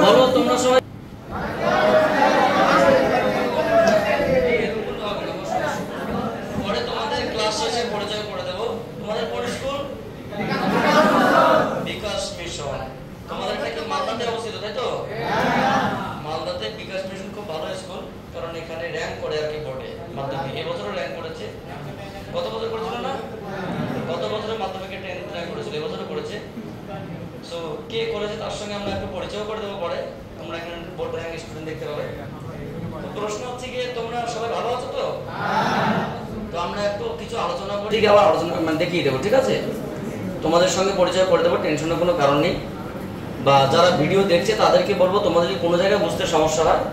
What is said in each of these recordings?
বলো তোমরা সবাই। পরে তোমাদের ক্লাস শেষে পরিচয় করে দেবো। তোমাদের কোন স্কুল? বিকাশ মিশন। তোমাদের এটা কি মালদাতে অবস্থিত, তাই তো? মালদাতে বিকাশ মিশন খুব ভালো স্কুল, কারণ এখানে র্যাঙ্ক করে আর কি বোর্ডে মাধ্যমিক। এবছরও র্যাঙ্ক করেছে। গত বছর করেছিল না? গত বছরে মাধ্যমিকে 10th র্যাঙ্ক করেছিল, এবছরও করেছে। সো কে করেছে তার সঙ্গে আমরা একটু পরিচয় করে দেবো পরে। তোমরা এখানে বোর্ড র্যাঙ্ক স্টুডেন্ট দেখতে পাবে। তো প্রশ্ন হচ্ছে কি, তোমরা সবাই ভালো আছো তো? তো আমরা একটু কিছু আলোচনা করি, আবার আলোচনা মানে দেখিয়ে দেবো, ঠিক আছে? তোমাদের সঙ্গে পরিচয় করে দেবো, টেনশনের কোনো কারণ নেই। বা যারা ভিডিও দেখছে তাদেরকে বলবো, তোমাদের যদি কোনো জায়গায় বুঝতে সমস্যা হয়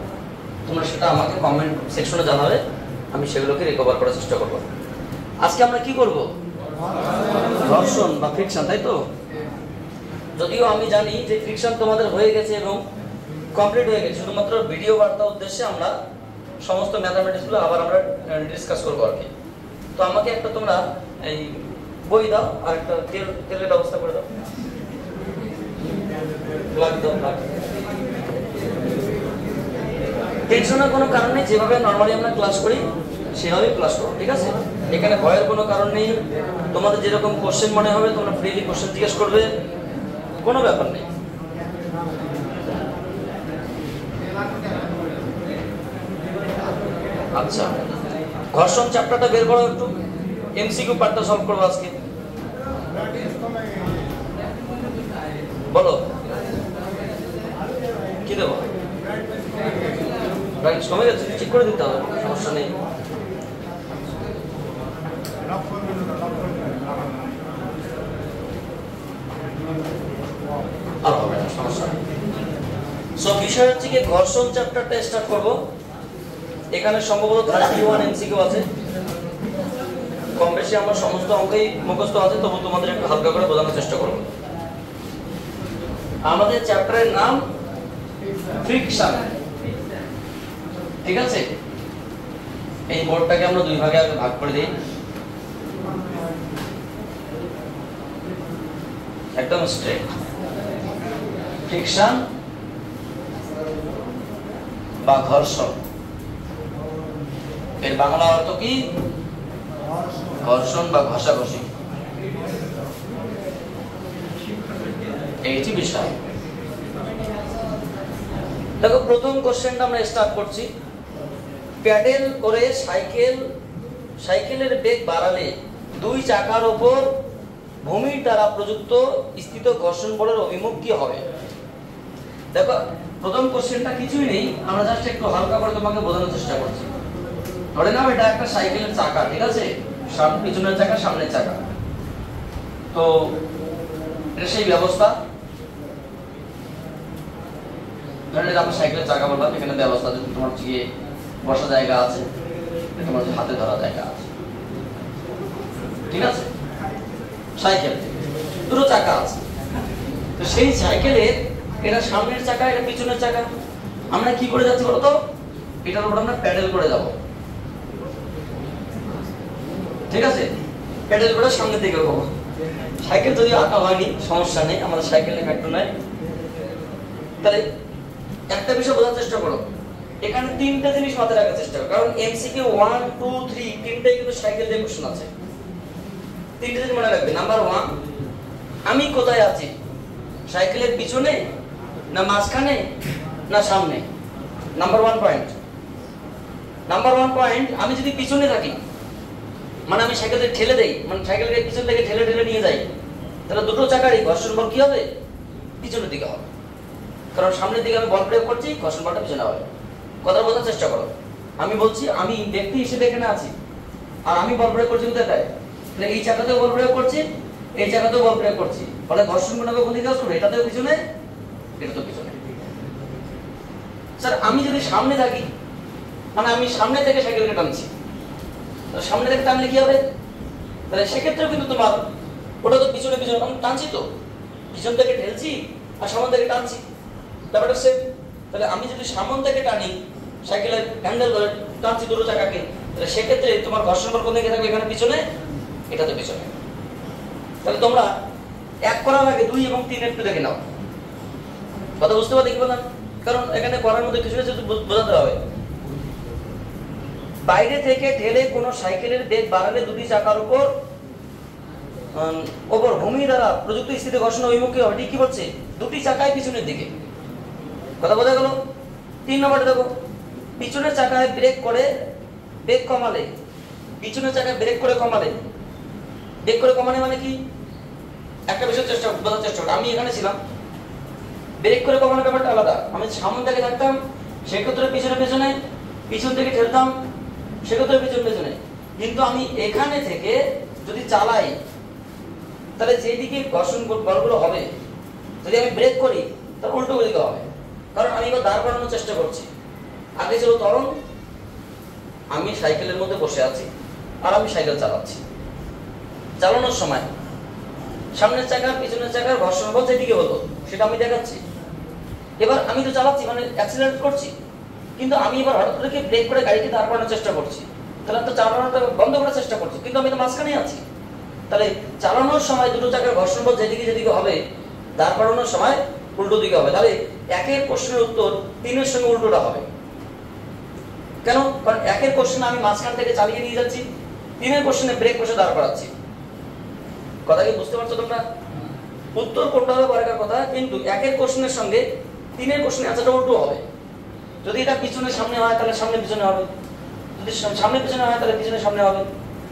তোমরা সেটা আমাকে কমেন্ট সেকশনে জানাবে, আমি সেগুলোকে রিকভার করার চেষ্টা করবো। আজকে আমরা কি করব? ঘর্ষণ বা ফ্রিকশন, তাই তো? যদিও আমি জানি যে ফ্রিকশন তোমাদের হয়ে গেছে এবং কমপ্লিট হয়ে গেছে, শুধুমাত্র ভিডিও বার্তা উদ্দেশ্যে আমরা সমস্ত ম্যাথামেটিক্সগুলো আবার আমরা ডিসকাস করবো আর কি। তো আমাকে একটা তোমরা এই বই দাও আর একটা তেলের ব্যবস্থা করে দাও। টেনশনের কোনো কারণ নেই, যেভাবে নর্মালি আমরা ক্লাস করি সেভাবেই ক্লাস করো, ঠিক আছে? এখানে ভয়ের কোনো কারণ নেই। তোমাদের যেরকম কোশ্চেন মনে হবে তোমরা ফ্রিলি কোশ্চেন জিজ্ঞেস করবে, কোনো ব্যাপার নেই। আচ্ছা, ঘর্ষণ চ্যাপ্টারটা বের করো একটু, এমসিকিউ পার্টটা সলভ করবো আজকে। বলো কি দেবো? ব্রাইটনেস কমে গেছে, ঠিক করে দিতে হবে, সমস্যা নেই। আর হবে না, সমস্যা নেই। সো বিষয় হচ্ছে কি, ঘর্ষণ চ্যাপ্টারটা স্টার্ট করব। এখানে সম্ভবত 31 এমসিকিউ আছে। কম বেশি আমার সমস্ত অঙ্কই মুখস্থ আছে, তবু তোমাদের একটু হালকা করে বোঝানোর চেষ্টা করব। আমাদের চ্যাপ্টারের নাম ফ্রিকশন, ঠিক আছে? এই বোর্ডটাকে আমরা দুই ভাগে আগে ভাগ করে দিই, একদম স্ট্রেট। ফ্রিকশন বা ঘর্ষণ, এর বাংলা অর্থ কি? ঘর্ষণ বা ঘষাঘষি, এইটি বিষয়। দেখো, প্রথম কোশ্চেনটা আমরা স্টার্ট করছি। প্যাডেল করে সাইকেলের বেগ বাড়ালে দুই চাকার উপর ভূমির দ্বারা প্রযুক্ত স্থিত ঘর্ষণ বলের অভিমুখ কি হবে? দেখো, প্রথম কোশ্চেনটা কিছুই নেই, আমরা জাস্ট একটু হালকা করে তোমাকে বোঝানোর চেষ্টা করছি। ধরে নাও এটা একটা সাইকেলের চাকা, ঠিক আছে? পিছনের চাকা, সামনের চাকা। তো এটা সেই ব্যবস্থা, ধরেন এটা আমরা সাইকেলের চাকা বললাম। এখানে ব্যবস্থা তোমার গিয়ে বসা জায়গা আছে, তোমার হাতে ধরা জায়গা আছে, ঠিক আছে? সাইকেল দুটো চাকা আছে। তো সেই সাইকেলের এটা সামনের চাকা, এটা পিছনের চাকা। আমরা কি করে যাচ্ছি বলতো? এটার উপর আমরা প্যাডেল করে যাব, ঠিক আছে? প্যাডেল করে সামনের দিকে যাবো। সাইকেল যদি আঁকা হয়নি সমস্যা নেই, আমাদের সাইকেল নিয়ে একটু নাই। তাহলে একটা বিষয় বোঝার চেষ্টা করো, এখানে তিনটা জিনিস মাথায় রাখার চেষ্টা করো, কারণ এমসিকিউ 1, 2, 3 তিনটাই কিন্তু সাইকেল দিয়ে কোশ্চেন আছে। তিনটা জিনিস মনে রাখবে। নাম্বার 1, আমি কোথায় আছি? সাইকেলের পিছনে না মাঝখানে না সামনে? Number 1 point. নাম্বার 1 পয়েন্ট, আমি যদি পিছনে থাকি, মানে আমি সাইকেলকে ঠেলে দেই, মানে সাইকেলকে পিছন থেকে ঠেলে ঠেলে নিয়ে যাই, তাহলে দুটো চাকারই ঘর্ষণ বল কি হবে? পিছনের দিকে হবে। কারণ সামনের দিকে আমি বল প্রয়োগ করছি, ঘর্ষণ বলটা পিছনে হবে। কথা বোঝার চেষ্টা করো। আমি বলছি আমি ব্যক্তি হিসেবে এখানে আছি, আর আমি বল প্রয়োগ করছি কোথায়? তাহলে এই চাকাতেও বল প্রয়োগ করছি, এই চাকাতেও বল প্রয়োগ করছি, ফলে ঘর্ষণ গুণাঙ্ক কোন দিকে কাজ করবে? এটাতেও পিছনে, এটাতেও পিছনে। স্যার আমি যদি সামনে থাকি, মানে আমি সামনে থেকে সাইকেলকে টানছি, সামনে থেকে টানলে কি হবে? তাহলে সেক্ষেত্রেও কিন্তু তোমার ওটা তো পিছনে পিছনে আমি টানছি, তো পিছন থেকে ঠেলছি আর সামন থেকে টানছি, ব্যাপারটা সেম। তাহলে আমি যদি সামন থেকে টানি, সাইকেলের হ্যান্ডেল ধরে টানছি দুটো চাকাকে, তাহলে সেক্ষেত্রে তোমার ঘর্ষণ বল কোন দিকে থাকবে? এখানে পিছনে, এটা তো পিছনে। তাহলে তোমরা 1 করার আগে 2 এবং 3 একটু দেখে নাও। কথা বুঝতে পারলে কি বললাম? কারণ এখানে করার মধ্যে কিছু বোঝাতে হবে। বাইরে থেকে ঠেলে কোনো সাইকেলের বেগ বাড়ালে দুটি চাকার উপর ভূমি দ্বারা প্রযুক্ত স্থিতি ঘর্ষণ অভিমুখী হবে। ঠিক কি বলছে? দুটি চাকায় পিছনের দিকে। কথা বোঝা গেল? 3 নম্বরে দেখো, পিছনের চাকায় ব্রেক করে বেগ কমালে, পিছনের চাকায় ব্রেক করে কমালে, ব্রেক করে কমালে মানে কি? একটা বিষয় বোঝার চেষ্টা করো। আমি এখানে ছিলাম, ব্রেক করে কমানোর ব্যাপারটা আলাদা। আমি সামনে থেকে থাকতাম, সেক্ষেত্রে পিছনে পিছনে, পিছন থেকে ঠেলতাম, সেক্ষেত্রে পিছন পেছনে। কিন্তু আমি এখানে থেকে যদি চালাই, তাহলে যেদিকে ঘর্ষণ বলগুলো হবে, যদি আমি ব্রেক করি তাহলে উল্টো দিকে হবে। কারণ আমি এবার দাঁড় করানোর চেষ্টা করছি। আগে ছিল ত্বরণ, আমি সাইকেলের মধ্যে বসে আছি আর আমি সাইকেল চালাচ্ছি। চালানোর সময় সামনের চাকা পিছনের চাকার ঘর্ষণ বল যেদিকে হতো সেটা আমি দেখাচ্ছি। এবার আমি তো চালাচ্ছি, মানে অ্যাক্সিলারেট করছি, কিন্তু আমি এবার হঠাৎ করে ব্রেক করে গাড়িকে দাঁড় করানোর চেষ্টা করছি। তাহলে তো চালানোটা বন্ধ করার চেষ্টা করছি, কিন্তু আমি তো মাঝখানে আছি। তাহলে চালানোর সময় দুটো চাকার ঘর্ষণ বল যেদিকে যেদিকে হবে, দাঁড় করানোর সময় উল্টো দিকে হবে। তাহলে একের প্রশ্নের উত্তর 3-এর সঙ্গে উল্টোটা হবে। কেন? কারণ একের কোশ্চেনে আমি মাঝখান থেকে চালিয়ে নিয়ে যাচ্ছি, 3-এর কোশ্চেনে ব্রেক বসে দাঁড় করাচ্ছি। কথা কি বুঝতে পারছো তোমরা? উত্তর কোনটা হবে পরের কথা, কিন্তু একের কোশ্চেনের সঙ্গে 3-এর কোশ্চেনের আনসারটা উল্টো হবে। যদি এটা পিছনে সামনে হয় তাহলে সামনে পিছনে হবে, যদি সামনে পিছনে হয় তাহলে পিছনে সামনে হবে।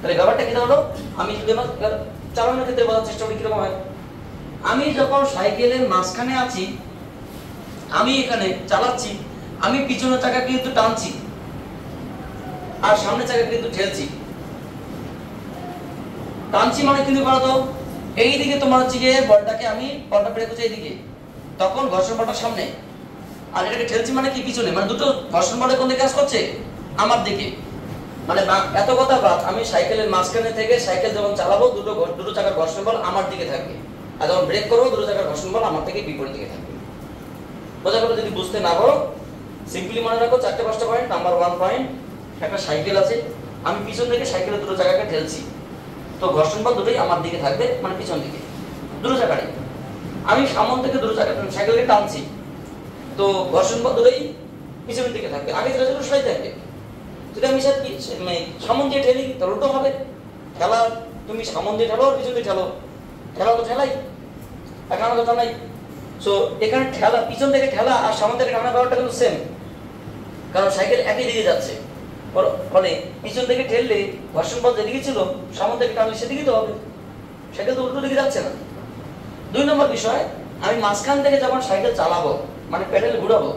তাহলে ব্যাপারটা কি হলো? আমি যদি চালানোর ক্ষেত্রে বোঝার চেষ্টা করি কিরকম হয়। আমি যখন সাইকেলের মাঝখানে আছি, আমি এখানে চালাচ্ছি, আমি পিছনের চাকা কিন্তু টানছি আর সামনের চাকা কিন্তু ঠেলছি। টানছি মানে কিন্তু বলতো এইদিকে তোমার হচ্ছে গিয়ে বলটাকে আমি বলটা ব্রেক হচ্ছে এইদিকে, তখন ঘর্ষণ বলটা সামনে, আর এটাকে ঠেলছি মানে কি পিছনে। মানে দুটো ঘর্ষণ বলে কোন দিকে কাজ করছে? আমার দিকে। মানে এত কথা বাদ, আমি সাইকেলের মাঝখানে থেকে সাইকেল যখন চালাবো দুটো চাকার ঘর্ষণ বল আমার দিকে থাকবে, আর যখন ব্রেক করবো দুটো চাকার ঘর্ষণ বল আমার থেকে বিপরীত দিকে থাকবে। বোঝা গেল? যদি বুঝতে না পারো সিম্পলি মনে রাখো 4-5টা পয়েন্ট। নাম্বার 1 পয়েন্ট, একটা সাইকেল আছে, আমি পিছন থেকে সাইকেলের দুটো চাকাকে ঠেলছি, তো ঘর্ষণ বল দুটোই আমার দিকে থাকবে, মানে পিছন দিকে দুটো চাকারই। আমি সামন থেকে দুটো চাকা সাইকেলকে টানছি, তো ঘর্ষণ বল দুটোই পিছনের দিকে থাকবে, আগে যেটা ছিল সেটাই থাকবে। যদি আমি সামন দিয়ে ঠেলি তাহলে উল্টো হবে। ঠেলা তুমি সামন দিয়ে ঠেলো আর পিছন দিয়ে ঠেলো, ঠেলা তো ঠেলাই, টানা তো টানাই। সো এখানে ঠেলা, পিছন থেকে ঠেলা আর সামন থেকে টানা ব্যাপারটা কিন্তু সেম, কারণ সাইকেল একই দিকে যাচ্ছে। ফলে পিছন থেকে ঠেললে ঘর্ষণ বল যেদিকে ছিল, সামন থেকে টানলে সেদিকে তো হবে, সাইকেল তো উল্টো দিকে যাচ্ছে না। 2 নম্বর বিষয়, আমি মাঝখান থেকে যখন সাইকেল চালাবো, মানে প্যাডেল ঘুরাবো,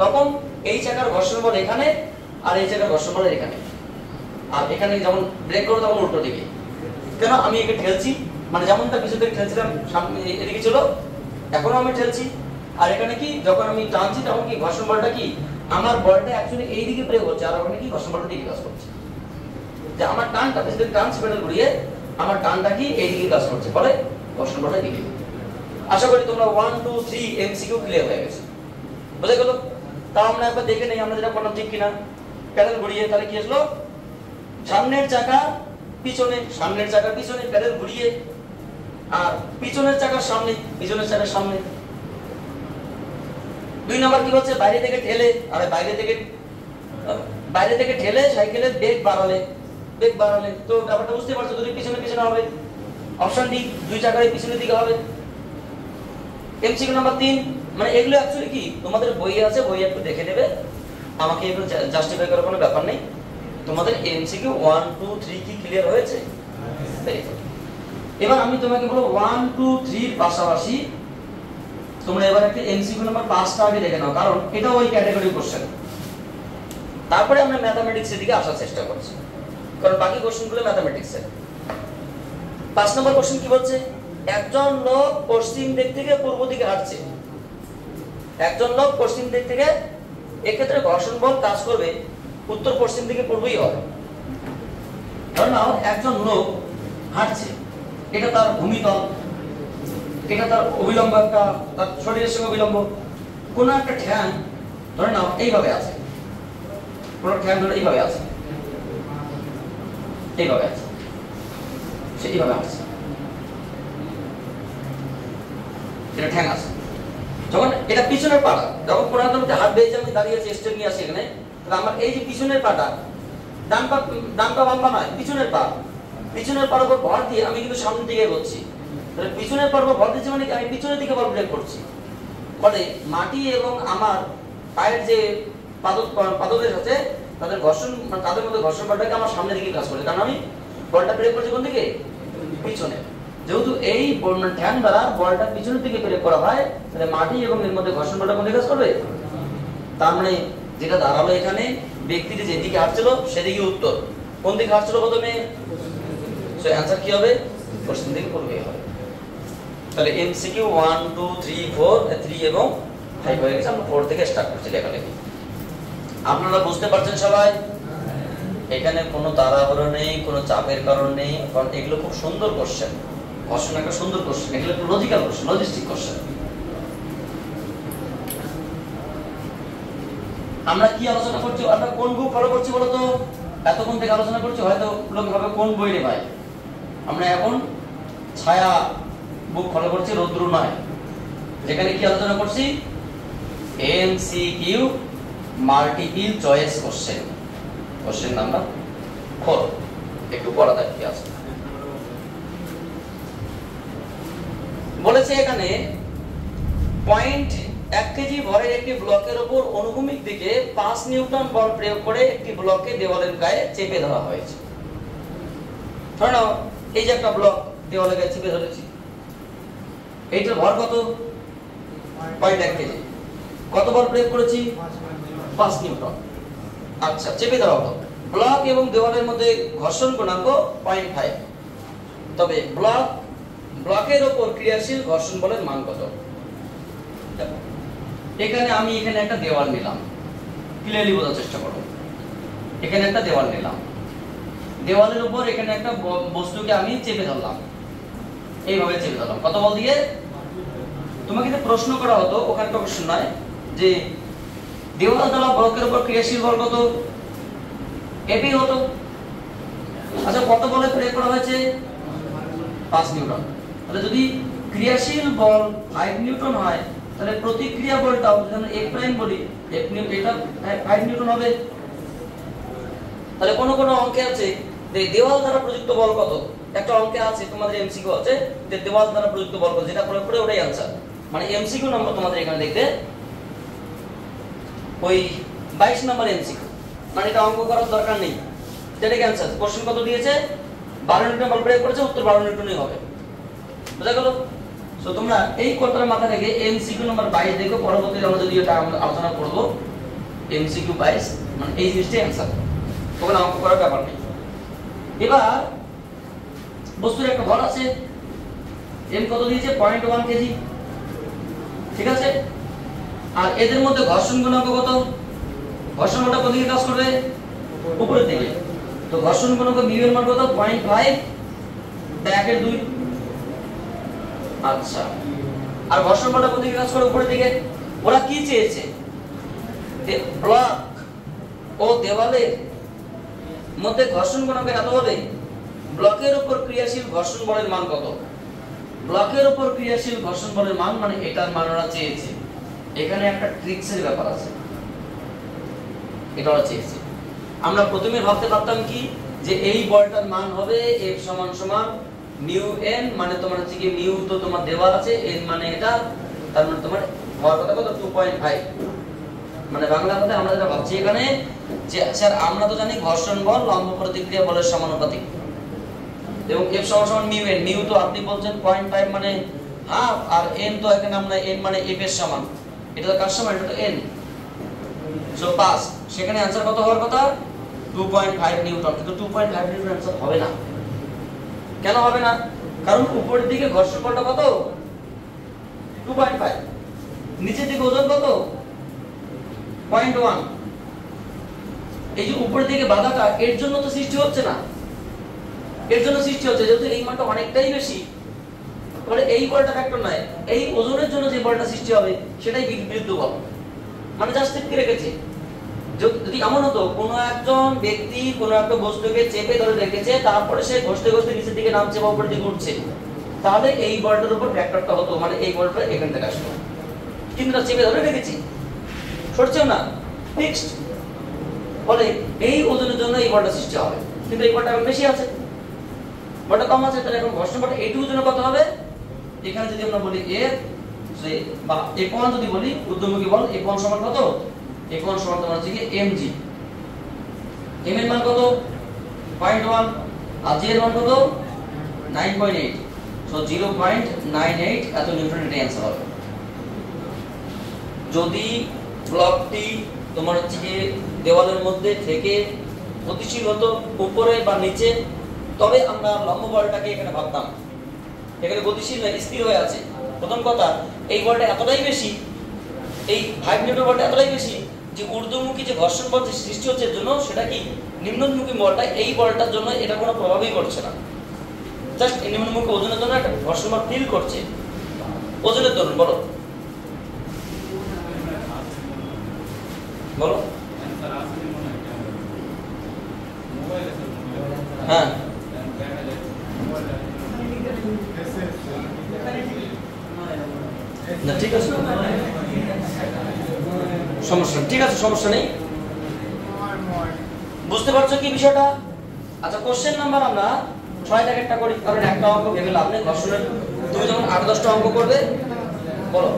তখন এই চাকার ঘর্ষণ বল এখানে আর এই চাকার ঘর্ষণ বল এখানে, আর এখানে যখন ব্রেক করবো তখন উল্টো দিকে। কেন? আমি একে ঠেলছি, মানে যেমনটা পিছন থেকে ঠেলছিলাম সামনে এদিকে ছিল, এখনো আমি ঠেলছি। আর এখানে কি যখন আমি টানছি তখন কি ঘর্ষণ বলটা কি আমার বলটা অ্যাকচুয়ালি এই দিকে প্রয়োগ হচ্ছে, আর ওখানে কি ঘর্ষণ বলটা দিকে কাজ করছে। যে আমার টানটা পিছন থেকে টানছি প্যাডেল ঘুরিয়ে, আমার টানটা কি এই দিকে কাজ করছে, ফলে ঘর্ষণ বলটা দিকে। আশা করি তোমরা 1, 2, 3 এমসিকিউ ক্লিয়ার হয়ে গেছে। বুঝে গেল? তাও আমরা একবার দেখে নেই আমরা যেটা করলাম ঠিক কিনা। প্যাডেল ঘুরিয়ে তাহলে কি আসলো? সামনের চাকা পিছনে, সামনের চাকা পিছনে, প্যাডেল ঘুরিয়ে, আর পিছনের চাকার সামনে, পিছনের চাকার সামনে। 2 নম্বর কি বলছে? বাইরে থেকে ঠেলে, আর বাইরে থেকে ঠেলে সাইকেলের বেগ বাড়ালে, বেগ বাড়ালে তো ব্যাপারটা বুঝতে পারছো, যদি পিছনে পিছনে হবে। অপশন ডি, 2 চাকার পিছনের দিকে হবে। এমসিকিউ নাম্বার 3, মানে এগুলো অ্যাকচুয়ালি কি তোমাদের বইয়ে আছে, বইয়ে একটু দেখে নেবে, আমাকে এগুলো জাস্টিফাই করার কোনো ব্যাপার নেই। তোমাদের এমসিকিউ 1, 2, 3 কি ক্লিয়ার হয়েছে? এবার আমি তোমাকে বলবো 1, 2, 3 এর পাশাপাশি তোমরা এবার একটা এমসিকিউ নাম্বার 5টা আগে দেখে নাও, কারণ এটা ওই ক্যাটাগরি কোশ্চেন। তারপরে আমরা ম্যাথমেটিক্স এর দিকে আসার চেষ্টা করছি, কারণ বাকি কোশ্চেনগুলো ম্যাথমেটিক্স এর। 5 নম্বর কোশ্চেন কি বলছে? একজন লোক পশ্চিম দিক থেকে পূর্ব দিকে হাঁটছে। একজন লোক পশ্চিম দিক থেকে, এক্ষেত্রে ঘর্ষণ বল কাজ করবে উত্তর পশ্চিম দিকে পূর্বই হবে। ধরে নাও একজন লোক হাঁটছে, এটা তার ভূমিতল, এটা তার অবিলম্ব, একটা তার শরীরের সঙ্গে অবিলম্ব। কোন একটা ঠ্যাং ধরে নাও এইভাবে আছে, কোন ঠ্যাং ধরে এইভাবে আছে, এইভাবে আছে, সে এইভাবে আছে, এটা ঠ্যাং আছে। যখন এটা পিছনের পাটা, যখন কোনো একটা হাত বেঁধে আমি দাঁড়িয়ে আছি, স্টেপ নিয়ে আসি এখানে, তাহলে আমার এই যে পিছনের পাটা, ডান পা বাম পা নয়, পিছনের পার উপর ভর দিয়ে আমি কিন্তু সামনের দিকে এগোচ্ছি। তাহলে পিছনের পার উপর ভর দিচ্ছি মানে আমি পিছনের দিকে বল ব্রেক করছি। ফলে মাটি এবং আমার পায়ের যে পাদদেশ আছে তাদের ঘর্ষণ, মানে তাদের মধ্যে ঘর্ষণ বলটাকে আমার সামনের দিকে কাজ করে, কারণ আমি বলটা ব্রেক করছি কোন দিকে? পিছনে। যেহেতু এই ঠ্যাং দ্বারা বলটা পিছনের দিকে ব্রেক করা হয়, তাহলে মাটি এবং এর মধ্যে ঘর্ষণ বলটা কোন দিকে কাজ করবে? তার মানে যেটা দাঁড়ালো এখানে, ব্যক্তিটি যেদিকে হাঁটছিল সেদিকে উত্তর। কোন দিকে হাঁটছিল প্রথমে? সো অ্যানসার কি হবে? কোশ্চেন দিকে করবে হবে। তাহলে এমসিকিউ 1 2 3 4 3 এবং 5 হয়ে গেছে। আমরা 4 থেকে স্টার্ট করছি লেখালেখি। আপনারা বুঝতে পারছেন সবাই? এখানে কোনো তাড়াহুড়ো নেই, কোনো চাপের কারণ নেই, কারণ এগুলো খুব সুন্দর কোশ্চেন। কোশ্চেন একটা সুন্দর কোশ্চেন, এগুলো একটু লজিক্যাল কোশ্চেন, লজিস্টিক কোশ্চেন। আমরা কি আলোচনা করছি? আমরা কোন বুক ফলো করছি বলো তো? এতক্ষণ থেকে আলোচনা করছি, হয়তো লোক ভাবে কোন বই রে ভাই। আমরা এখন ছায়া বুক ফলো করছি, রৌদ্র নয়। যেখানে কি আলোচনা করছি? MCQ multiple choice question, question number 4। একটু পড়া দেখি আছে। বলেছে এখানে পয়েন্ট 1 কেজি ভরের একটি ব্লকের উপর অনুভূমিক দিকে 5 নিউটন বল প্রয়োগ করে একটি ব্লকে দেওয়ালের গায়ে চেপে ধরা হয়েছে। ধরে নাও এই যে একটা ব্লক দেওয়ালের গায়ে চেপে ধরেছি, এইটার ভর কত? Point 1 KG. কত বল প্রয়োগ করেছি? 5 নিউটন। আচ্ছা, চেপে ধরা হলো। ব্লক এবং দেওয়ালের মধ্যে ঘর্ষণ গুণাঙ্ক 0.5। তবে ব্লকের উপর ক্রিয়াশীল ঘর্ষণ বলের মান কত? এখানে আমি একটা দেওয়াল নিলাম, ক্লিয়ারলি বোঝার চেষ্টা করো। এখানে একটা দেওয়াল নিলাম, দেওয়ালের উপর এখানে একটা বস্তুকে আমি চেপে ধরলাম, এইভাবে চেপে ধরলাম। কত বল দিয়ে? তোমাকে যদি প্রশ্ন করা হতো, ওখানে তো প্রশ্ন নয় যে দেওয়াল দ্বারা ব্লকের উপর ক্রিয়াশীল বল কত, এটাই হতো। আচ্ছা, কত বলে প্রয়োগ করা হয়েছে? 5 নিউটন। তাহলে যদি ক্রিয়াশীল বল 5 নিউটন হয়, তাহলে প্রতিক্রিয়া বলটাও যদি আমরা এক প্রাইম বলি, এটা 5 নিউটন হবে। তাহলে কোন অঙ্কে আছে যে দেওয়াল দ্বারা প্রযুক্ত বল কত? একটা অঙ্কে আছে, তোমাদের এমসিকিউ আছে যে দেওয়াল দ্বারা প্রযুক্ত বল কত, যেটা প্রয়োগ করে ওটাই आंसर। মানে এমসিকিউ নম্বর তোমাদের এখানে দেখতে ওই 22 নম্বর এমসিকিউ, মানে এটা অঙ্ক করার দরকার নেই, যেটা आंसर। কোশ্চেন কত দিয়েছে? 12 নিউটন বল প্রয়োগ করেছে, উত্তর 12 নিউটনই হবে। বুঝা গেল? সো তোমরা এই কথাটা মাথায় রেখে এমসিকিউ নাম্বার 22 দেখো, পরবর্তীতে আমরা যদি এটা আলোচনা করব এমসিকিউ 22, মানে এই জিনিসটাই आंसर, ওখানে অঙ্ক করার ব্যাপার নেই। এবার বস্তুর একটা ভর আছে, এম কত দিয়েছে? 0.1 কেজি, ঠিক আছে। আর এদের মধ্যে ঘর্ষণ গুণাঙ্ক কত? ঘর্ষণ বলটা কোন দিকে কাজ করবে? উপরের দিকে। তো ঘর্ষণ গুণাঙ্ক মিউ এর মান কত? 0.5 ব্যাকের 2। আচ্ছা, আর ঘর্ষণ বলটা কোন দিকে কাজ করে? উপরের দিকে। ওরা কি চেয়েছে? ব্লক ও দেওয়ালের মধ্যে ঘর্ষণ গুণাঙ্ক এত হলে ব্লকের উপর ক্রিয়াশীল ঘর্ষণ বলের মান কত? ব্লকের উপর ক্রিয়াশীল ঘর্ষণ বলের মান, মানে এটার মান ওরা চেয়েছে। এখানে একটা ট্রিক্সের ব্যাপার আছে, এটা ওরা চেয়েছে। আমরা প্রথমে ভাবতে পারতাম কি যে এই বলটার মান হবে F সমান সমান মিউ n, মানে তোমার হচ্ছে কি মিউ তো তোমার দেওয়া আছে, n মানে এটা, তার মানে তোমার ভর কত? 2.5। মানে বাংলা কথায় আমরা যেটা ভাবছি এখানে যে স্যার আমরা তো জানি ঘর্ষণ বল লম্ব প্রতিক্রিয়া বলের সমানুপাতিক, এবং F সমান সমান মিউ n। মিউ তো আপনি বলছেন 0.5 মানে হাফ, আর n তো এখানে আমরা n মানে F এর সমান, এটা তো কার সমান? এটা তো n। সো 5, সেখানে आंसर কত হওয়ার কথা? 2.5 নিউটন। কিন্তু 2.5 নিউটন आंसर হবে না। কেন হবে না? কারণ উপরের দিকে ঘর্ষণ বলটা কত? 2.5, নিচের দিকে ওজন কত? 0.1। এই যে উপরের দিকে বাধাটা এর জন্য তো সৃষ্টি হচ্ছে না, এর জন্য সৃষ্টি হচ্ছে যেহেতু এই মানটা অনেকটাই বেশি, তাহলে এই বলটা ফ্যাক্টর নয়, এই ওজনের জন্য যে বলটা সৃষ্টি হবে সেটাই বিরুদ্ধ বল, মানে জাস্ট স্থির রেখেছে। যদি এমন হতো কোনো একজন ব্যক্তি কোনো একটা বস্তুকে চেপে ধরে রেখেছে, তারপরে সে ঘষতে ঘষতে নিচের দিকে নামছে বা উপরের দিকে উঠছে, তাহলে এই বলটার উপর ফ্যাক্টরটা হতো, মানে এই বলটা এখান থেকে আসতো। চিহ্নটা চেপে ধরে রেখেছি, সরছেও না, ফিক্সড। ফলে এই ওজনের জন্য এই বলটা সৃষ্টি হবে, কিন্তু এই বলটা এখন বেশি আছে, বলটা কম আছে, তাহলে এখন ঘর্ষণ বলটা এইটুকুর জন্য কত হবে? এখানে যদি আমরা বলি F বা F1 যদি বলি ঊর্ধ্বমুখী বল, F1 সমান কত? F1 সমান তোমার হচ্ছে কি mg। m এর মান কত? 0.1 আর g এর মান কত? 9.8। সো 0.98 এত নিউটন এর অ্যানসার হবে। যদি ব্লকটি তোমার হচ্ছে কি দেওয়ালের মধ্যে থেকে গতিশীল হতো উপরে বা নিচে, তবে আমরা লম্ব বলটাকে এখানে ভাবতাম। এখানে গতিশীল নয়, স্থির হয়ে আছে। প্রথম কথা, এই বলটা এতটাই বেশি, এই 5 নিউটন বলটা এতটাই বেশি যে ঊর্ধ্বমুখী যে ঘর্ষণ বল সৃষ্টি হচ্ছে এর জন্য, সেটা কি নিম্নমুখী বলটা এই বলটার জন্য এটা কোনো প্রভাবই করছে না। জাস্ট এই নিম্নমুখী ওজনের জন্য একটা ঘর্ষণ বল ফিল করছে। ওজনের ধরুন বলো, বলো। হ্যাঁ, না ঠিক আছে, সমস্যা ঠিক আছে, সমস্যা নেই। বুঝতে পারছো কি বিষয়টা? আচ্ছা, কোশ্চেন নাম্বার আমরা 6 থেকে একটা করি, কারণ একটা অঙ্ক ভেবে লাভ নেই। ঘর্ষণের তুমি যখন 8-10টা অঙ্ক করবে, বলো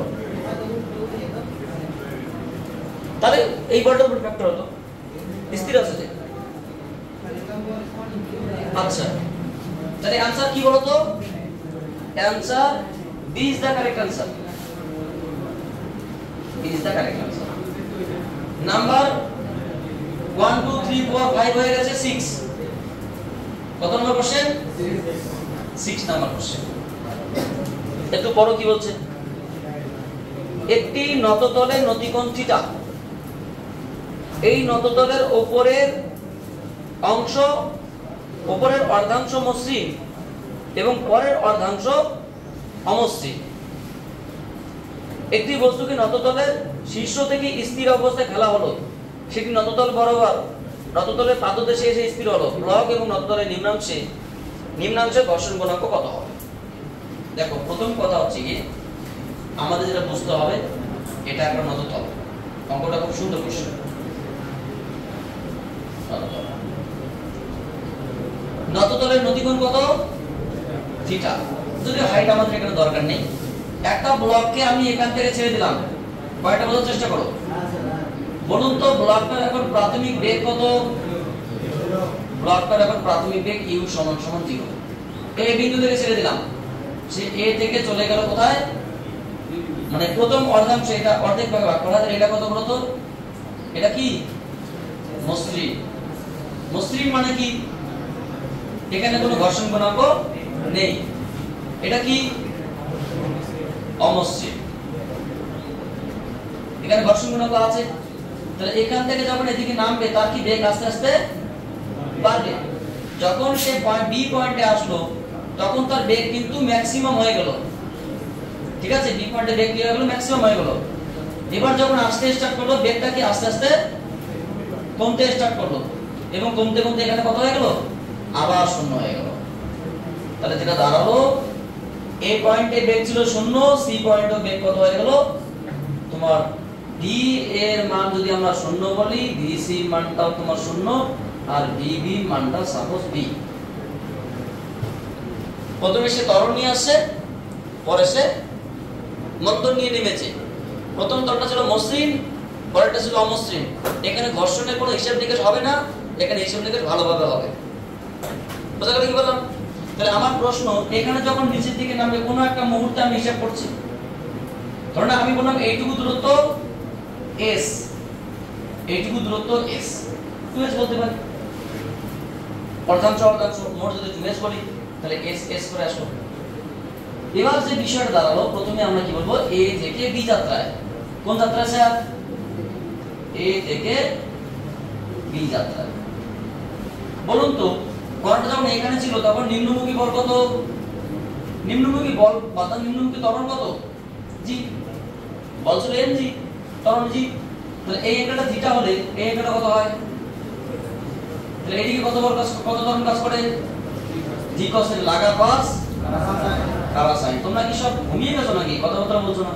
তাহলে এই বলটার উপর ফ্যাক্টর হতো, স্থির আছে যে। আচ্ছা, তাহলে आंसर কি বলো তো? Answer B is the correct answer. B is the correct answer. Number 1 2 3 4 5 হয়ে গেছে 6। কত নম্বর কোশ্চেন? 6 number question. একটু পড়ো কি বলছে। একটি নততলে নতিকোণ থিটা, এই নততলের উপরের অংশ, উপরের অর্ধাংশ মসৃণ এবং পরের অর্ধাংশ অমসৃণ। একটি বস্তুকে নততলের শীর্ষ থেকে স্থির অবস্থায় ফেলা হলো, সেটি নততল বরাবর নততলের পাদদেশে এসে স্থির হলো। ব্লক এবং নততলের নিম্নাংশে ঘর্ষণ গুণাঙ্ক কত হবে? দেখো, প্রথম কথা হচ্ছে কি আমাদের যেটা বুঝতে হবে, এটা একটা নততল। অঙ্কটা খুব সুন্দর প্রশ্ন। নততলের নতিকোণ কত? থিটা। যদি হাইট আমাদের এখানে দরকার নেই, একটা ব্লককে আমি এখান থেকে ছেড়ে দিলাম, কয়টা বোঝার চেষ্টা করো বলুন তো। ব্লকটার এখন প্রাথমিক বেগ কত? ব্লকটার এখন প্রাথমিক বেগ u সমান 0। এই বিন্দু থেকে ছেড়ে দিলাম, সে a থেকে চলে গেল কোথায়? মানে প্রথম অর্ধাংশ, এটা অর্ধেক ভাগে ভাগ করা, এটা কত বলো তো? এটা কি মসৃণ। মসৃণ মানে কি? এখানে কোনো ঘর্ষণ গুণাঙ্ক নেই। এটা কি অমসৃণ, এখানে ঘর্ষণ গুণাঙ্ক আছে। তাহলে এখান থেকে যখন এদিকে নামবে, তার কি বেগ আস্তে আস্তে বাড়বে। যখন সে পয়েন্ট বি পয়েন্টে আসলো, তখন তার বেগ কিন্তু ম্যাক্সিমাম হয়ে গেল। ঠিক আছে, বি পয়েন্টে বেগ কি হয়ে গেল? ম্যাক্সিমাম হয়ে গেল। এবার যখন আসতে স্টার্ট করলো, বেগটা কি আস্তে আস্তে কমতে স্টার্ট করলো, এবং কমতে কমতে এখানে কত হয়ে গেল? আবার 0 হয়ে গেল। তাহলে যেটা দাঁড়ালো, এ পয়েন্টে বেগ ছিল 0, সি পয়েন্টে বেগ কত হয়ে গেল তোমার? ডি এর মান যদি আমরা 0 বলি, ডিসি মানটাও তোমার 0, আর ডিবি মানটা সাপোজ বি। প্রথমে সে ত্বরণ নিয়ে আসছে, পরে সে মন্দন নিয়ে নেমেছে। প্রথম ত্বরণটা ছিল মসৃণ, পরেরটা ছিল অমসৃণ। এখানে ঘর্ষণের কোনো হিসাব নিকেশ হবে না, এখানে হিসাব নিকেশ ভালোভাবে হবে। বুঝা গেল কি বললাম? তাহলে আমার প্রশ্ন, এখানে যখন নিচের দিকে নামবে, কোনো একটা মুহূর্তে আমি হিসাব করছি, ধরুন আমি বললাম এইটুকু দূরত্ব s, এইটুকু দূরত্ব s, 2s বলতে পারি। অর্ধাংশ অর্ধাংশ মোট যদি 2s বলি, তাহলে s s করে আসলো। এবার যে বিষয়টা দাঁড়ালো, প্রথমে আমরা কি বলবো? a থেকে b যাত্রায়। কোন যাত্রায় স্যার? a থেকে b যাত্রায়। বলুন তো, বলটা যখন এখানে ছিল, তখন নিম্নমুখী বল কত? নিম্নমুখী বল বা নিম্নমুখী ত্বরণ কত? g। বল ছিল mg, ত্বরণ g। তাহলে এই অ্যাঙ্গেলটা থিটা হলে এই অ্যাঙ্গেলটা কত হয়? তাহলে এদিকে কত বল কাজ, কত ত্বরণ কাজ করে? g cos এর লাগা cos কারা sin। তোমরা কি সব ঘুমিয়ে গেছো নাকি? কথা বলছো না?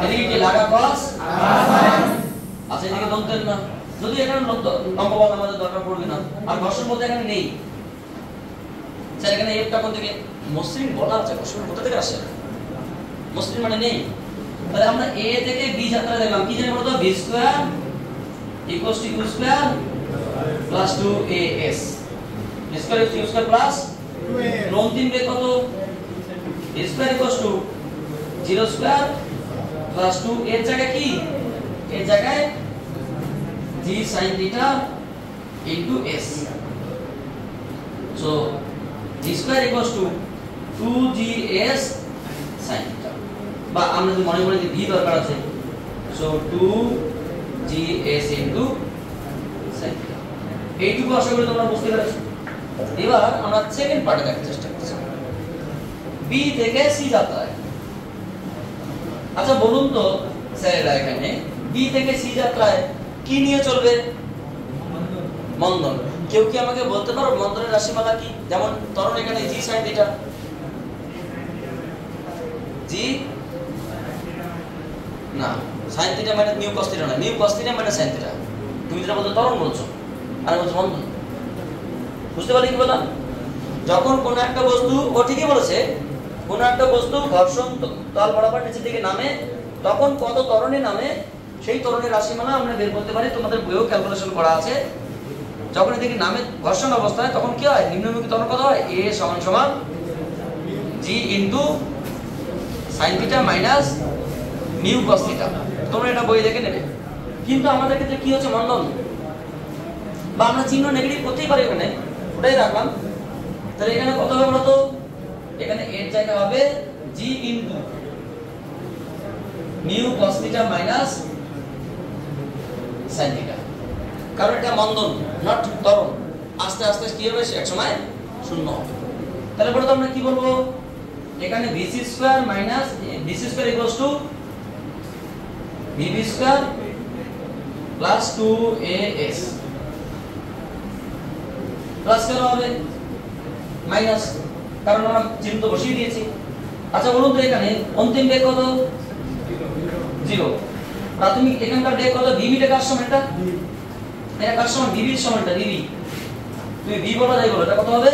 এদিকে কি লাগা cos আচ্ছা এদিকে দন্তের না যদি এখানে অঙ্ক বল আমাদের দরকার পড়বে না আর ঘর্ষণ বলতে এখানে নেই স্যার এখানে একটা কোন থেকে মসৃণ বলা আছে ঘর্ষণ কোথা থেকে আসে মসৃণ মানে নেই তাহলে আমরা a থেকে b যাত্রা দেখলাম কি জানি বলতো b square equals to u square plus 2as b square equals to u square plus 2a অন্তিম বেগ কত b square equals to 0 square plus 2 এর জায়গায় কি এর জায়গায় g sin theta into s so g square equals to 2gs sin theta বা আমরা যদি মনে করি যে v দরকার আছে so 2gs into sin theta এইটুকু আশা করি তোমরা বুঝতে পেরেছো এবার আমরা সেকেন্ড পার্টে দেখার চেষ্টা করছি b থেকে c যাত্রায় আচ্ছা বলুন তো স্যার এখানে b থেকে c যাত্রায় কি নিয়ে চলবে মন্দন কেউ কি আমাকে বলতে পারো মন্দনের রাশিমালা কি যেমন ত্বরণ এখানে g sin theta g না sin theta মানে mu cos theta না mu cos theta মানে sin theta তুমি যেটা বলছো ত্বরণ বলছো আর বলছো মন্দন বুঝতে পারলে কি বললাম যখন কোন একটা বস্তু ও ঠিকই বলেছে কোন একটা বস্তু ঘর্ষণ তল বরাবর নিচের দিকে নামে তখন কত ত্বরণে নামে সেই ত্বরণের রাশিমালা আমরা বের করতে পারি তোমাদের বইয়েও ক্যালকুলেশন করা আছে যখন এদিকে নামে ঘর্ষণ অবস্থায় তখন কি হয় নিম্নমুখী ত্বরণ কত হয় a সমান সমান g sin theta minus mu cos theta তোমরা এটা বই দেখে নেবে কিন্তু আমাদের ক্ষেত্রে কি হচ্ছে মন্দন বা আমরা চিহ্ন নেগেটিভ করতেই পারি এখানে ওটাই রাখলাম তাহলে এখানে কত হবে বলতো এখানে এর জায়গা হবে g mu cos theta minus sin theta কারণ এটা মন্দন নট ত্বরণ আস্তে আস্তে কি হবে এক সময় শূন্য হবে তাহলে বলতো আমরা কি বলবো এখানে bc square minus bc square equals to bb square plus 2as plus কেন হবে মাইনাস কারণ আমরা চিহ্ন তো বসিয়ে দিয়েছি আচ্ছা বলুন তো এখানে অন্তিম বেগ কত 0 প্রাথমিক এখানকার বেগ কত vb টা কার সমান এটা কার সমান vb এর সমানটা vb তুমি v বলা যাই বলো এটা কত হবে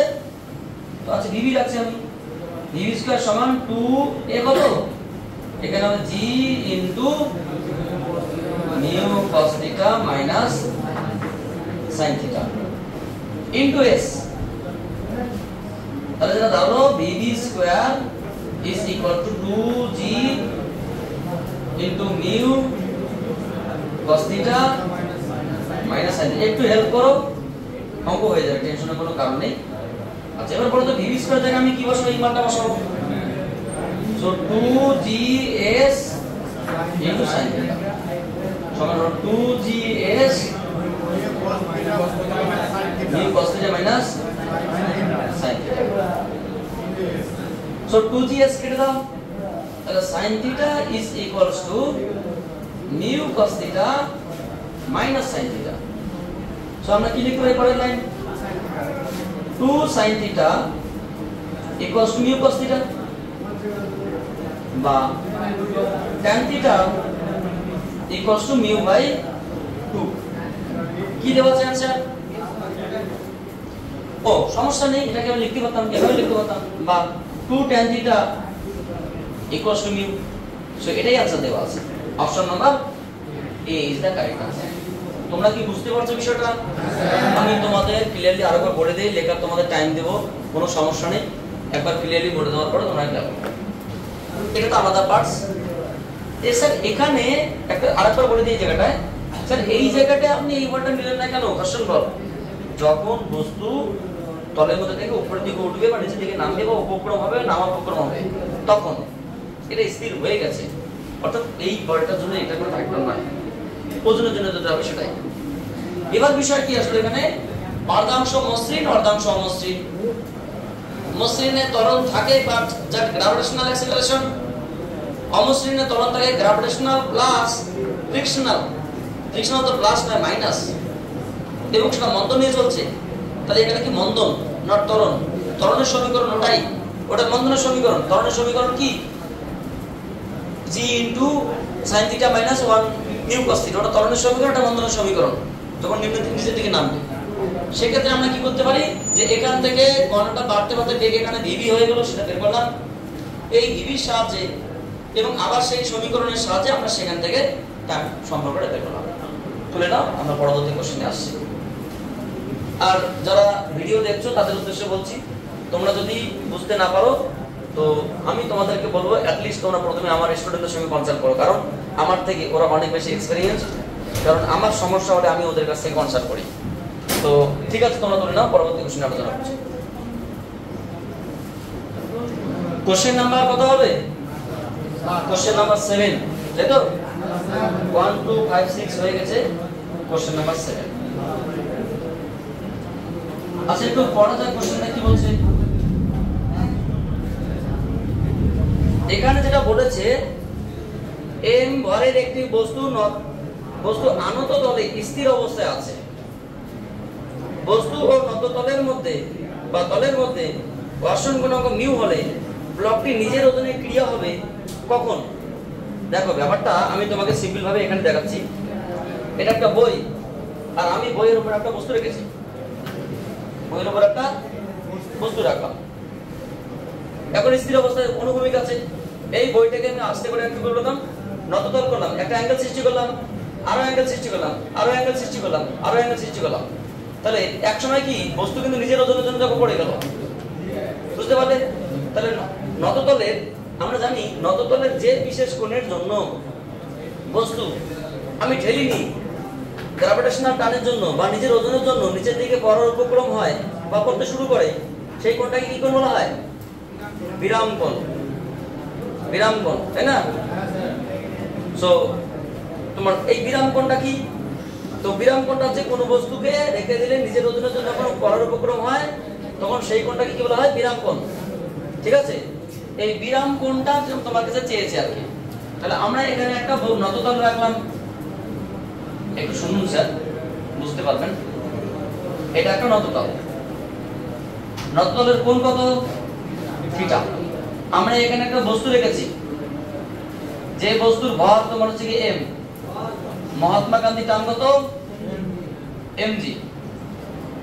তো আচ্ছা vb রাখছি আমি vb স্কয়ার সমান 2a কত এখানে হবে g mu cos theta minus sin theta into s তাহলে যেটা দাঁড়ালো vb square is equal to 2g into mu cos theta minus sin theta একটু হেল্প করো অঙ্ক হয়ে যাবে টেনশনের কোনো কারণ নেই আচ্ছা এবার বলো তো vb স্কয়ার জায়গায় আমি কি বসাবো এই মানটা বসাবো so 2gs into sin theta সমান 2gs mu cos theta minus sin theta so 2gs কেটে দাও তাহলে sin theta is equals to mu cos theta minus sin theta so আমরা কি লিখব এই পরের line 2 sin theta equals to mu cos theta বা tan theta equals to mu by 2 কি দেওয়া আছে आंसर ও সমস্যা নেই এটাকে আমি লিখতে পারতাম এভাবে লিখতে পারতাম বা 2 tan theta equals to mu so এটাই आंसर দেওয়া আছে option number A is the correct answer তোমরা কি বুঝতে পারছো বিষয়টা আমি তোমাদের ক্লিয়ারলি আরেকবার বলে দেই লেখার তোমাদের টাইম দেব কোনো সমস্যা নেই একবার ক্লিয়ারলি বলে দেওয়ার পরে তোমরা লেখো এটা তো আলাদা পার্টস এই স্যার এখানে একটা আরেকবার বলে দিই জায়গাটায় স্যার এই জায়গাটায় আপনি এই ওয়ার্ডটা নিলেন না কেন ঘর্ষণ বল যখন বস্তু তলের মধ্যে থেকে উপরের দিকে উঠবে বা নিচের দিকে নামবে বা উপক্রম হবে নামা উপক্রম হবে তখন এটা স্থির হয়ে গেছে অর্থাৎ এই বলটার জন্য এটা কোনো ফ্যাক্টর নয় ওজনের জন্য যেটা হবে সেটাই এবার বিষয় কি আসলে এখানে অর্ধাংশ মসৃণ অর্ধাংশ অমসৃণ মসৃণে ত্বরণ থাকে বাট যার গ্র্যাভিটেশনাল অ্যাক্সিলারেশন অমসৃণে ত্বরণ থাকে গ্র্যাভিটেশনাল প্লাস ফ্রিকশনাল ফ্রিকশনাল তো প্লাস নয় মাইনাস এবং সেটা মন্দন নিয়ে চলছে তাহলে এখানে কি মন্দন নট ত্বরণ ত্বরণের সমীকরণ ওটাই ওটা মন্দনের সমীকরণ ত্বরণের সমীকরণ কি g into sin theta minus 1 mu cos theta. ওটা ত্বরণের সমীকরণ, এটা বন্ধনের সমীকরণ যখন নিচের দিকে নামবে। সেক্ষেত্রে আমরা কি করতে পারি যে এখান থেকে ঘনটা বাড়তে বাড়তে বেগ এখানে ভিভি হয়ে গেল, সেটা বের করলাম এই ভিভির সাহায্যে, এবং আবার সেই সমীকরণের সাহায্যে আমরা সেখান থেকে টাইম সম্পর্কটা বের করলাম। তুলে নাও, আমরা পরবর্তী কোশ্চেনে আসছি। আর যারা ভিডিও দেখছো তাদের উদ্দেশ্যে বলছি, তোমরা যদি বুঝতে না পারো তো আমি তোমাদেরকে বলবো অ্যাটলিস্ট তোমরা প্রথমে আমার স্টুডেন্টদের সঙ্গে কনসাল্ট করো, কারণ আমার থেকে ওরা অনেক বেশি এক্সপেরিয়েন্স, কারণ আমার সমস্যা হলে আমি ওদের কাছ থেকে কনসাল্ট করি। তো ঠিক আছে, তোমরা তুলে নাও, পরবর্তী কোশ্চেনে আলোচনা করছি। কোশ্চেন নাম্বার কত হবে? কোশ্চেন নাম্বার 7, তাই তো? 1 2 5 6 হয়ে গেছে, কোশ্চেন নাম্বার 7। আচ্ছা, একটু পড়া যায় কোশ্চেনটা কি বলছে। এখানে যেটা বলেছে, m ভরের একটি বস্তু আনত তলে স্থির অবস্থায় আছে। বস্তু ও নত তলের মধ্যে বা তলের মধ্যে ঘর্ষণ গুণাঙ্ক মিউ হলে ব্লকটি নিজের ওজনে ক্রিয়া হবে কখন? দেখো ব্যাপারটা আমি তোমাকে সিম্পল ভাবে এখানে দেখাচ্ছি। এটা একটা বই, আর আমি বইয়ের উপর একটা বস্তু রেখেছি, বইয়ের উপর একটা বস্তু রাখলাম। এখন স্থির অবস্থায় অনুভূমিক আছে। এই বইটাকে আমি আস্তে করে কি করলাম, নততল করলাম, একটা অ্যাঙ্গেল সৃষ্টি করলাম, আরো অ্যাঙ্গেল সৃষ্টি করলাম, আরো অ্যাঙ্গেল সৃষ্টি করলাম, আরো অ্যাঙ্গেল সৃষ্টি করলাম। তাহলে এক সময় কি বস্তু কিন্তু নিজের ওজনের জন্য যখন পড়ে গেল, বুঝতে পারলে? তাহলে নততলের আমরা জানি নততলের যে বিশেষ কোণের জন্য বস্তু আমি ঠেলিনি, গ্র্যাভিটেশনাল টানের জন্য বা নিজের ওজনের জন্য নিচের দিকে পড়ার উপক্রম হয় বা পড়তে শুরু করে, সেই কোণটাকে কি কোণ বলা হয়? বিরাম কোণ। বিরাম কোণ, তাই না? সো তোমার এই বিরাম কোণটা কি? তো বিরাম কোণটা হচ্ছে কোনো বস্তুকে রেখে দিলে নিজের ওজনের জন্য যখন পড়ার উপক্রম হয় তখন সেই কোণটাকে কি বলা হয়? বিরাম কোণ। ঠিক আছে, এই বিরাম কোণটা তোমার কাছে চেয়েছে আর কি। তাহলে আমরা এখানে একটা নততল রাখলাম, একটু শুনুন স্যার, বুঝতে পারবেন। এটা একটা নততল, নততলের কোণ কত? থিটা। আমরা এখানে একটা বস্তু রেখেছি, যে বস্তুর ভর তোমার হচ্ছে কি m, মহাত্মা গান্ধী টান কত? mg।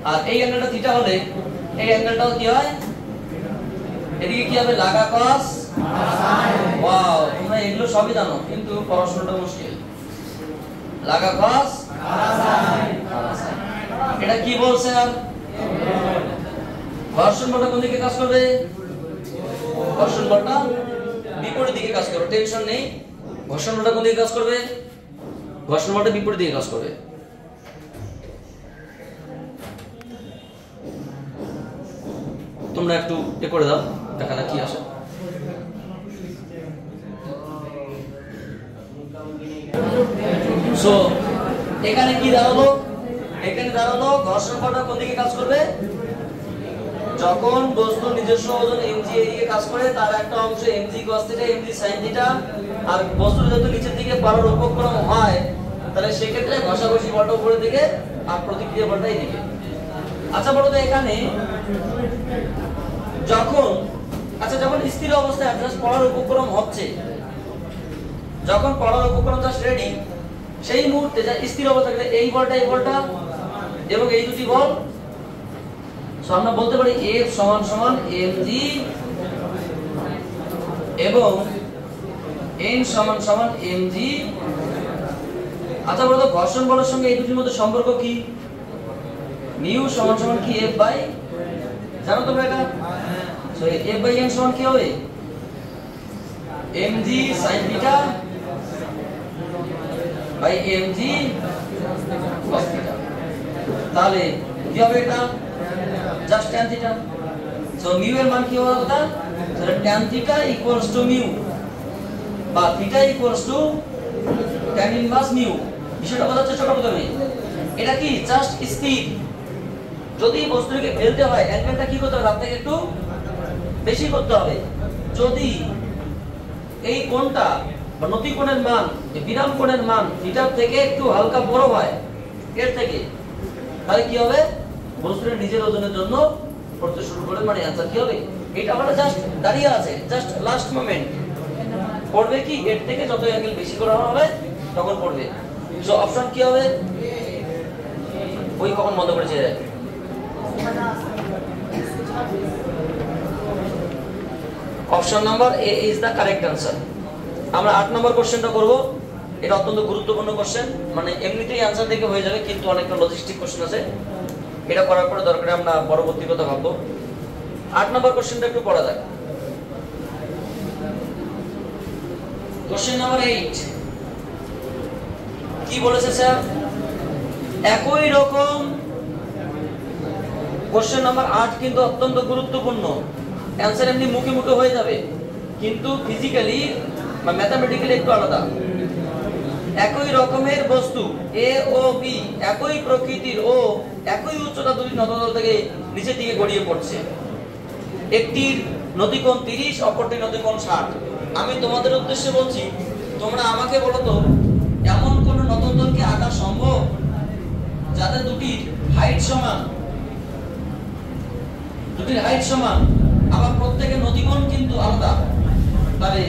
আর এই অ্যাঙ্গেলটা থিটা হলে এই অ্যাঙ্গেলটাও কি হয়? এদিকে কি হবে? লাগা cos। ওয়াও, তোমরা এগুলো সবই জানো, কিন্তু পড়াশোনাটা মুশকিল। লাগা cos। এটা কি বলছে? আর ঘর্ষণ বলটা কোন দিকে কাজ করবে? ঘর্ষণ বলটা বিপরীত দিকে কাজ করবে, টেনশন নেই। ঘর্ষণ বলটা কোন দিকে কাজ করবে? ঘর্ষণ বলটা বিপরীত দিকে কাজ করবে। তোমরা একটু এ করে দাও, দেখা যাক কি আসে। সো এখানে কি দাঁড়ালো? এখানে দাঁড়ালো ঘর্ষণ বলটা কোন দিকে কাজ করবে? যখন বস্তু নিজস্ব ওজন mg এদিকে কাজ করে, তার একটা অংশ mg cos θ mg sin θ, আর বস্তু যদি নিচের দিকে পড়ার উপক্রম হয় তাহলে সেক্ষেত্রে ঘষাঘষি বলটা উপরের দিকে আর প্রতিক্রিয়া বলটা এইদিকে। আচ্ছা বলো তো এখানে যখন যখন স্থির অবস্থায় জাস্ট পড়ার উপক্রম হচ্ছে, যখন পড়ার উপক্রম জাস্ট রেডি, সেই মুহূর্তে যা স্থির অবস্থা এই বলটা এবং এই দুটি বল, সো আমরা বলতে পারি F সমান সমান mg এবং n সমান সমান mg। আচ্ছা বলো তো ঘর্ষণ বলের সঙ্গে এই দুটির মধ্যে সম্পর্ক কি? মিউ সমান সমান কি F বাই, জানো তোমরা এটা? সো F বাই n সমান কি হবে? mg sin θ by mg cos θ। তাহলে কি হবে এটা? Just tan θ। সো মিউ এর মান কি হওয়ার কথা? তাহলে tan θ ইকুয়ালস টু মিউ বা θ equals to tan inverse mu. বিষয়টা বোঝার চেষ্টা করো তুমি। এটা কি জাস্ট স্থির। যদি বস্তুকে ফেলতে হয় অ্যাঙ্গেলটা কি করতে হবে? তার থেকে একটু বেশি করতে হবে। যদি এই কোণটা বা নতি কোণের মান, এই বিরাম কোণের মান থিটার থেকে একটু হালকা বড় হয় এর থেকে, তাহলে কি হবে? বস্তুর নিজের ওজনের জন্য পড়তে শুরু করে, মানে অ্যানসার কি হবে? এটা আমরা জাস্ট দাঁড়িয়ে আছে, জাস্ট লাস্ট মোমেন্ট। পড়বে কি এর থেকে যত অ্যাঙ্গেল বেশি করা হবে তখন পড়বে। সো অপশন কি হবে? ওই কখন বন্ধ করেছে? Option number A is the correct answer. আমরা 8 নম্বর কোশ্চেনটা করব। এটা অত্যন্ত গুরুত্বপূর্ণ কোশ্চেন, মানে এমনিতেই আনসার দেখে হয়ে যাবে কিন্তু অনেকটা লজিস্টিক কোশ্চেন আছে। এটা করার পরে দরকার আমরা পরবর্তী কথা ভাববো। 8 নম্বর কোশ্চেনটা একটু পড়া যাক। কোশ্চেন নাম্বার 8 কি বলেছে স্যার? একই রকম কোশ্চেন নাম্বার 8 কিন্তু অত্যন্ত গুরুত্বপূর্ণ। অ্যানসার এমনি মুখে মুখে হয়ে যাবে কিন্তু ফিজিক্যালি বা ম্যাথমেটিক্যালি একটু আলাদা। একই রকমের বস্তু এ ও বি, একই প্রকৃতির ও একই উচ্চতা দুটি নততল থেকে নিচের দিকে গড়িয়ে পড়ছে। একটির নতিকোণ 30, অপরটির নতিকোণ 60। আমি তোমাদের উদ্দেশ্যে বলছি, তোমরা আমাকে বলো তো এমন কোন নততলকে আঁকা সম্ভব যাদের দুটির হাইট সমান, দুটির হাইট সমান, আবার প্রত্যেকের নতিকোণ কিন্তু আলাদা। তাহলে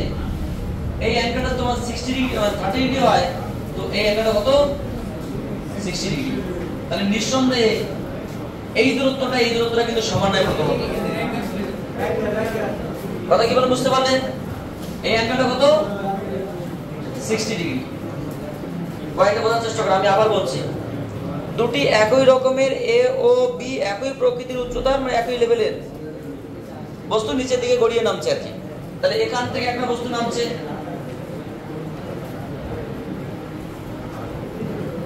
এই অ্যাঙ্গেলটা তোমার 60 ডিগ্রি 30 ডিগ্রি হয়, তো এই অ্যাঙ্গেলটা কত? 60 ডিগ্রি। তাহলে নিঃসন্দেহে এই দূরত্বটা কিন্তু সমান নয় প্রথমত। কথা কি বলে বুঝতে পারলেন? এই অ্যাঙ্গেলটা কত? 60 ডিগ্রি। পয়েন্টটা বোঝার চেষ্টা করো, আমি আবার বলছি। দুটি একই রকমের এ ও বি, একই প্রকৃতির উচ্চতার, মানে একই লেভেলের বস্তু নিচের দিকে গড়িয়ে নামছে আর কি। তাহলে এখান থেকে একটা বস্তু নামছে,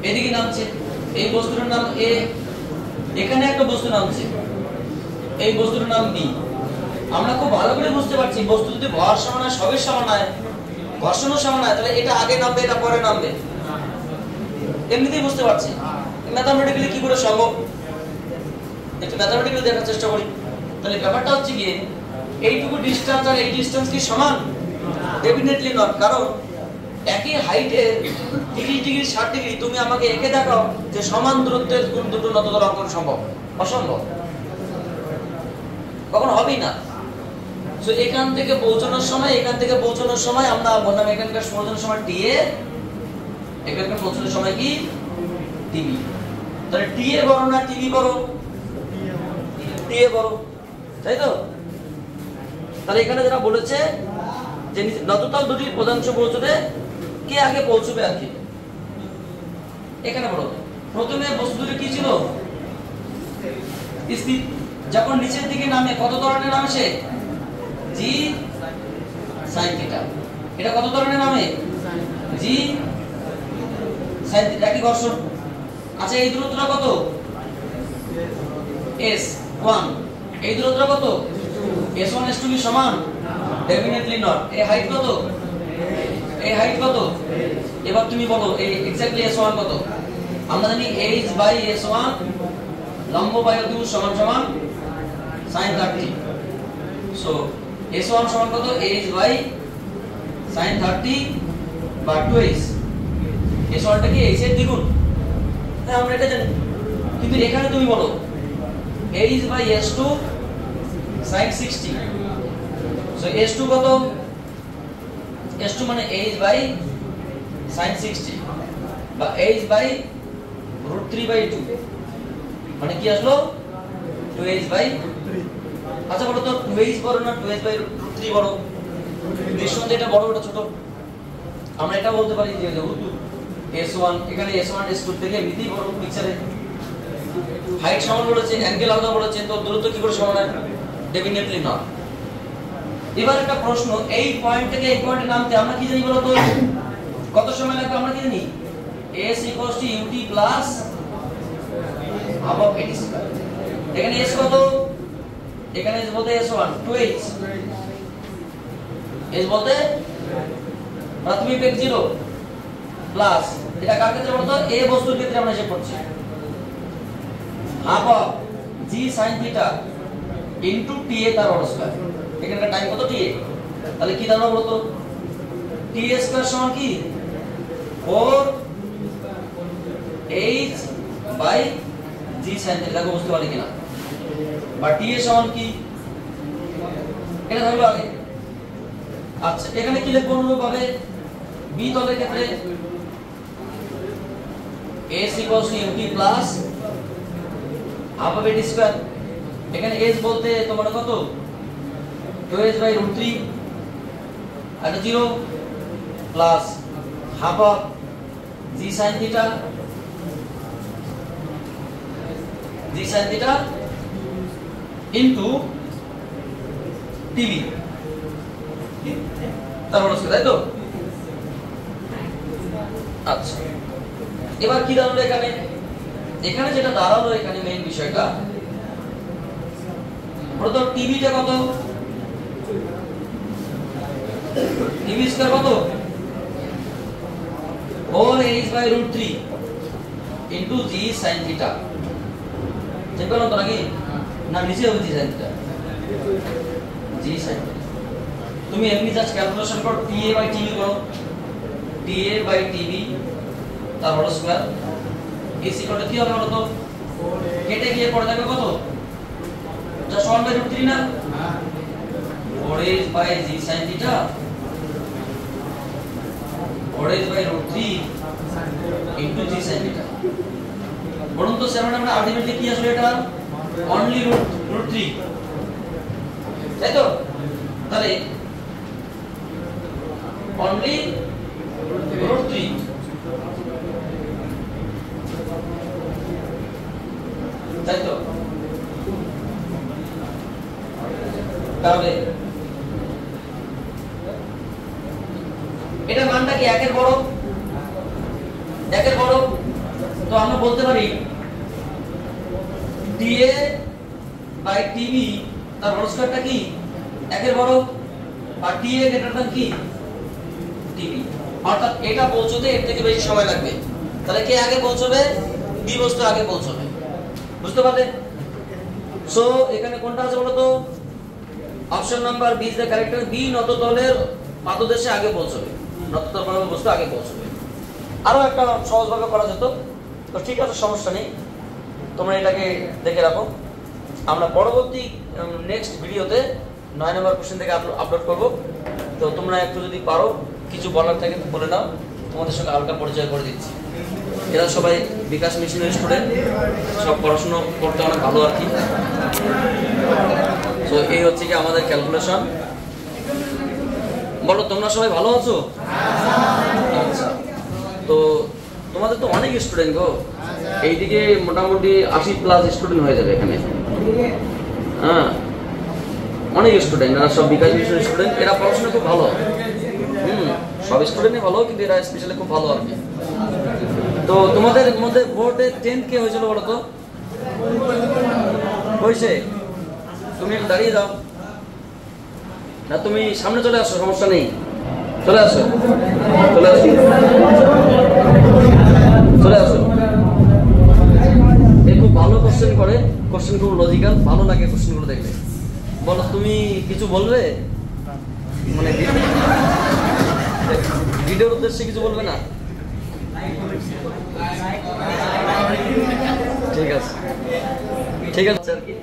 এদিকে নামছে, এই বস্তুটার নাম এ। এখানে একটা বস্তু নামছে, এই বস্তুটার নাম বি। আমরা খুব ভালো করে বুঝতে পারছি বস্তু যদি ভর সমান হয়, সবের সমান হয়, ঘর্ষণও সমান হয়, তাহলে এটা আগে নামবে, এটা পরে নামবে। এমনিতেই বুঝতে পারছি। ম্যাথমেটিক্যালি কি করে সম্ভব? একটু ম্যাথমেটিক্যালি দেখার চেষ্টা করি। তাহলে ব্যাপারটা হচ্ছে কি, এইটুকু ডিসটেন্স আর এই ডিসটেন্স কি সমান? Definitely not. কারণ একই হাইটে 30 ডিগ্রি 60 ডিগ্রি, তুমি আমাকে এঁকে দেখাও যে সমান দূরত্বের কোন দুটো নততল অঙ্কন সম্ভব? অসম্ভব, কখনো হবেই না। সো এখান থেকে পৌঁছানোর সময় আমরা বললাম এখানকার পৌঁছানোর সময় টিএ, এখানকার পৌঁছানোর সময় কি টিবি। তাহলে টিএ বড় না টিবি বড়? টিএ বড়, তাই তো? তাহলে এখানে যারা বলেছে যে নততল দুটির প্রধাংশ পৌঁছতে কে আগে পৌঁছবে আর কি, এখানে বলো। প্রথমে বস্তু দুটি কি ছিল? স্থির। যখন নিচের দিকে নামে কত ধরনের নামে সে? জি sin থিটা। এটা কত ধরনের নামে? জি sin থিটা। কি ঘর্ষণ? আচ্ছা, এই দূরত্বটা কত? s1। এই দূরত্বটা কত? s1 s2 কি সমান? Definitely not. এই হাইট কত? এই হাইট কত? এবার তুমি বলো এই এক্স্যাক্টলি s1 কত? আমরা জানি h বাই s1 লম্ব বাই অতিভুজ সমান সমান sin 30। সো s1 সমান কত? h বাই sin 30 বা 2h। s1 টা কি h এর দ্বিগুণ? হ্যাঁ, আমরা এটা জানি। কিন্তু এখানে তুমি বলো h by s2 sin 60। So s2 কত? s2 মানে h বাই sin 60 বা h বাই √3/2, মানে কি আসলো? 2h by. আচ্ছা বলো তো 2h বড় না 2h বাই √3 বড়? নিঃসন্দেহে এটা বড়, এটা ছোট। আমরা এটা বলতে পারি যে যেহেতু s1 এখানে s1 s2 থেকে এমনিতেই বড় পিকচারে। হাইট সমান বলেছে, অ্যাঙ্গেল আলাদা বলেছে, তো দূরত্ব কি করে সমান হয়? Definitely not. এবার একটা প্রশ্ন, এই পয়েন্ট থেকে এই পয়েন্টে নামতে আমরা কি জানি বলো তো? কত সময় লাগবে আমরা কি জানি? s ut plus above 80 square. এখানে s কত? এখানে s বলতে s1 2h, s বলতে প্রাথমিক বেগ 0 প্লাস এটা কার ক্ষেত্রে বলতো? a বস্তুর ক্ষেত্রে আমরা হিসাব করছি। Half of g sin theta into ta তার হোল স্কয়ার। এখানকার টাইম কত? ta। তাহলে কি দাঁড়ালো বলতো? ta স্কয়ার সমান কি 4h by g sin theta. বুঝতে পারলি কিনা? বা ta সমান কি এটা ধরলো আগে। আচ্ছা এখানে কি লিখবো অনুরূপভাবে b তলের ক্ষেত্রে s equals to ut plus half of a square এখানে s বলতে তোমার কত 2h by root 3 R 0 plus half of g sin theta into tv তারপর তাই তো আচ্ছা এবার কি দাঁড়ালো এখানে এখানে যেটা দাঁড়ালো এখানে মেইন বিষয়টা প্রথম টিভিটা কত টিভি স্কয়ার কত 4h by root 3 into g sin theta ঠিক বললাম তো নাকি না নিচে হবে g sin theta g sin theta তুমি এমনি জাস্ট ক্যালকুলেশন করো TA বাই TV করো TA বাই TV তার হোল স্কয়ার AC করলে কি হবে বলো তো কেটে গিয়ে পড়ে যাবে কত জাস্ট 1 বাই √3 না 4h by g sin theta 4h by √3 into g sin theta বলুন তো 7 আমরা আলটিমেটলি কি আসলে এটা অনলি √3 তাই তো তাহলে only root 3 তাই তো তাহলে এটা মানটা কি একের বড় তো আমরা বলতে পারি TA বাই TV তার হোল স্কয়ারটা কি একের বড় আর TA গ্রেটার দ্যান কি টিভি অর্থাৎ এটা পৌঁছতে এর থেকে বেশি সময় লাগবে তাহলে কে আগে পৌঁছবে বি বস্তু আগে পৌঁছবে বুঝতে পারলে সো এখানে কোনটা আছে বলো তো option number B is the correct B নততলের পাদদেশে আগে পৌঁছবে নততল বরাবর বস্তু আগে পৌঁছবে আরো একটা সহজভাবে করা যেত তো ঠিক আছে সমস্যা নেই তোমরা এটাকে দেখে রাখো আমরা পরবর্তী নেক্সট ভিডিওতে 9 নম্বর কোশ্চেন থেকে আপলোড করব তো তোমরা একটু যদি পারো কিছু বলার থাকে বলে নাও তোমাদের সঙ্গে হালকা পরিচয় করে দিচ্ছি এরা সবাই বিকাশ মিশনের স্টুডেন্ট সব পড়াশোনা করতে অনেক ভালো আর কি তো এই হচ্ছে কি আমাদের ক্যালকুলেশন বলো তোমরা সবাই ভালো আছো আচ্ছা তো তোমাদের তো অনেক স্টুডেন্ট গো এইদিকে মোটামুটি 80+ স্টুডেন্ট হয়ে যাবে এখানে হ্যাঁ অনেক স্টুডেন্ট এরা সব বিকাশ মিশনের স্টুডেন্ট এরা পড়াশোনা খুব ভালো সব স্টুডেন্টই ভালো কিন্তু এরা স্পেশালি খুব ভালো আর কি তো তোমাদের মধ্যে বোর্ডে 10th কে হয়েছিল বলো তো হয়েছে তুমি একটু দাঁড়িয়ে যাও না তুমি সামনে চলে আসো সমস্যা নেই চলে আসো এই খুব ভালো কোশ্চেন করে কোশ্চেন খুব লজিক্যাল ভালো লাগে কোশ্চেনগুলো দেখলে বলো তুমি কিছু বলবে মানে ভিডিওর উদ্দেশ্যে কিছু বলবে না ঠিক আছে আর কি